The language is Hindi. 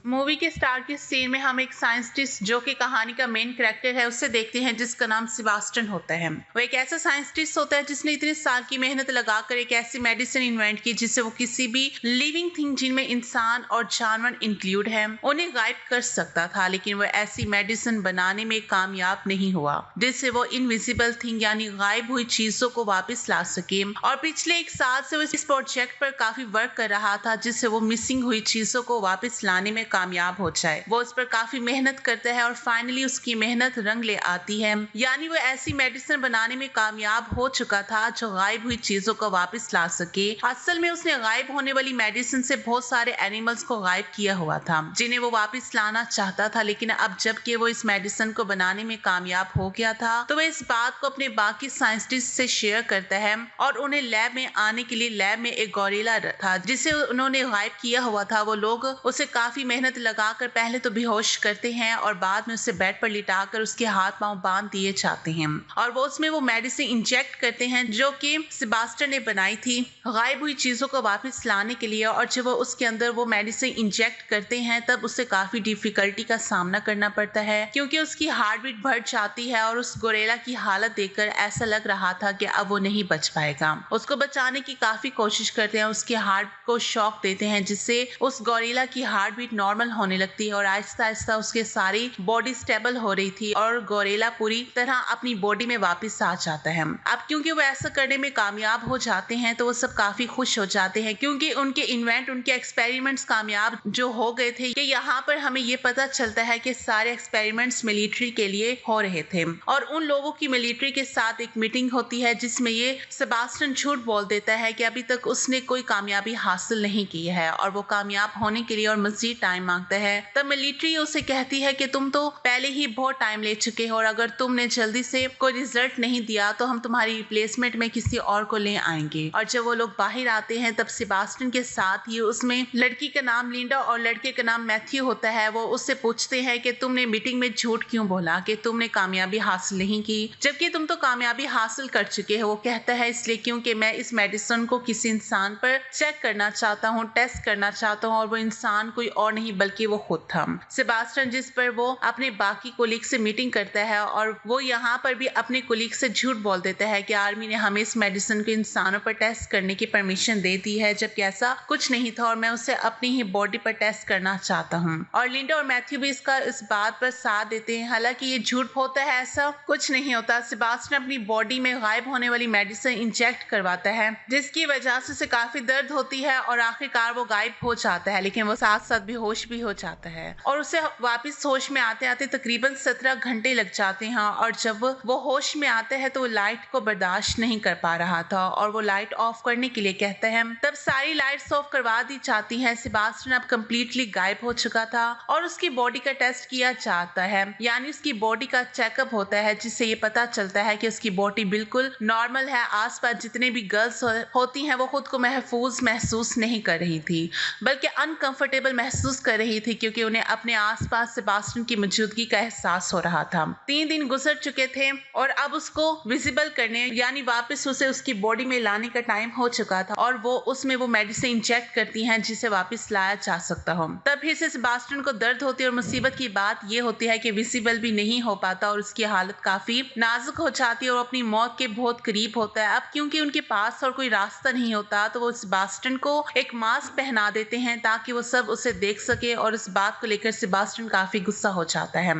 मूवी के स्टार्ट के सीन में हम एक साइंटिस्ट जो कि कहानी का मेन कैरेक्टर है उससे देखते हैं जिसका नाम सेबास्टियन होता है। वो एक ऐसा साइंटिस्ट होता है जिसने इतने साल की मेहनत लगाकर एक ऐसी मेडिसिन इन्वेंट की जिससे वो किसी भी लिविंग थिंग जिनमें इंसान और जानवर इंक्लूड है उन्हें गायब कर सकता था, लेकिन वो ऐसी मेडिसिन बनाने में कामयाब नहीं हुआ जिससे वो इनविजिबल थिंग यानी गायब हुई चीजों को वापस ला सके। और पिछले एक साल से वो इस प्रोजेक्ट पर काफी वर्क कर रहा था जिससे वो मिसिंग हुई चीजों को वापस लाने में कामयाब हो जाए। वो उस पर काफी मेहनत करता है और फाइनली उसकी मेहनत रंग ले आती है, यानी वो ऐसी मेडिसिन बनाने में कामयाब हो चुका था जो गायब हुई चीजों को वापस ला सके। असल में उसने गायब होने वाली मेडिसिन से बहुत सारे एनिमल्स को गायब किया हुआ था जिन्हें वो वापस लाना चाहता था, लेकिन अब जबकि वो इस मेडिसिन को बनाने में कामयाब हो गया था तो वह इस बात को अपने बाकी साइंटिस्ट से शेयर करता है और उन्हें लैब में आने के लिए लैब में एक गोरिल्ला था जिसे उन्होंने गायब किया हुआ था। वो लोग उसे काफी मेहनत लगाकर पहले तो बेहोश करते हैं और बाद में उसे बेड पर लिटाकर उसके हाथ पांव बांध दिए जाते हैं और वो उसमें वो मेडिसिन इंजेक्ट करते हैं जो कि सेबास्टियन ने बनाई थी गायब हुई चीजों को वापस लाने के लिए। और जब वो उसके अंदर वो मेडिसिन इंजेक्ट करते हैं तब उसे काफी डिफिकल्टी का सामना करना पड़ता है क्योंकि उसकी हार्ट बीट बढ़ जाती है और उस गोरिल्ला की हालत देखकर ऐसा लग रहा था कि अब वो नहीं बच पाएगा। उसको बचाने की काफी कोशिश करते हैं, उसके हार्ट को शॉक देते हैं जिससे उस गोरिल्ला की हार्ट बीट नॉर्मल होने लगती है और आहिस्ता आहिस्ता उसके सारी बॉडी स्टेबल हो रही थी और गोरिल्ला पूरी तरह अपनी बॉडी में वापस आ जाता है। अब क्योंकि वो ऐसा करने में कामयाब हो जाते हैं तो वो सब काफी खुश हो जाते हैं क्योंकि उनके इन्वेंट उनके एक्सपेरिमेंट्स कामयाब जो हो गए थे कि यहाँ पर हमें ये पता चलता है कि सारे एक्सपेरिमेंट्स मिलिट्री के लिए हो रहे थे और उन लोगों की मिलिट्री के साथ एक मीटिंग होती है जिसमें ये सेबास्टियन झूठ बोल देता है कि अभी तक उसने कोई कामयाबी हासिल नहीं की है और वो कामयाब होने के लिए और मजीद टाइम मांगता है। तब मिलिट्री उसे कहती है कि तुम तो पहले ही बहुत टाइम ले चुके हो और अगर तुमने जल्दी से कोई रिजल्ट नहीं दिया तो हम तुम्हारी रिप्लेसमेंट में किसी और को ले आएंगे। और जब वो लोग बाहर आते हैं तब सेबास्टियन के साथ ही उसमें लड़की का नाम लिंडा और लड़के का नाम मैथ्यू होता है। वो उससे पूछते हैं कि तुमने मीटिंग में झूठ क्यों बोला कि तुमने कामयाबी हासिल नहीं की जबकि तुम तो कामयाबी हासिल कर चुके हो। वो कहता है इसलिए क्योंकि मैं इस मेडिसिन को किसी इंसान पर चेक करना चाहता हूँ, टेस्ट करना चाहता हूँ और वो इंसान कोई और नहीं बल्कि वो खुद था। सेबास्टियन जिस पर वो अपने बाकी कोलीग से मीटिंग करता है और वो यहाँ पर भी अपने कोलीग से झूठ बोल देता है कि आर्मी ने हमें इस मेडिसिन को इंसानों पर टेस्ट करने की परमिशन दे दी है जबकि ऐसा कुछ नहीं था और मैं उसे अपनी ही बॉडी पर टेस्ट करना चाहता हूँ। और लिंडा और मैथ्यू भी इस बात पर साथ देते हैं, हालांकि ये झूठ होता है, ऐसा कुछ नहीं होता। सेबास्टियन अपनी बॉडी में गायब होने वाली मेडिसिन इंजेक्ट करवाता है जिसकी वजह से उसे काफी दर्द होती है और आखिरकार वो गायब हो जाता है, लेकिन वो साथ साथ बेहोश भी हो जाता है और उसे वापस होश में आते आते तकरीबन 17 घंटे लग जाते हैं। और जब वो होश में आता है तो वो लाइट को बर्दाश्त नहीं कर पा रहा था और वो लाइट ऑफ करने के लिए कहता है। तब सारी लाइट्स ऑफ करवा दी जाती है। सेबास्टियन अब कम्प्लीटली गायब हो चुका था और उसकी बॉडी का टेस्ट किया जाता है, यानी उसकी बॉडी का चेकअप होता है जिससे ये पता चलता है कि उसकी बॉडी बिल्कुल नॉर्मल है। आसपास जितने भी गर्ल्स होती हैं वो खुद को महफूज महसूस नहीं कर रही थी बल्कि अनकंफर्टेबल महसूस कर रही थी क्योंकि उन्हें अपने आसपास सेबास्टियन की मौजूदगी का एहसास हो रहा था। 3 दिन गुजर चुके थे और अब उसको विजिबल करने यानी वापस उसे उसकी बॉडी में लाने का टाइम हो चुका था और वो उसमें वो मेडिसिन इंजेक्ट करती हैं जिसे वापस लाया जा सकता हो। तब फिर से सेबास्टियन को दर्द होती है और मुसीबत की बात ये होती है कि विजिबल भी नहीं हो पाता और उसकी हालत काफी नाजुक हो जाती है और अपनी मौत के बहुत करीब होता है। अब क्योंकि उनके पास और कोई रास्ता नहीं होता तो वो सेबास्टियन को एक मास्क पहना देते हैं ताकि वो सब उसे देख सके और इस बात को लेकर सेबास्टियन काफी गुस्सा हो जाता है।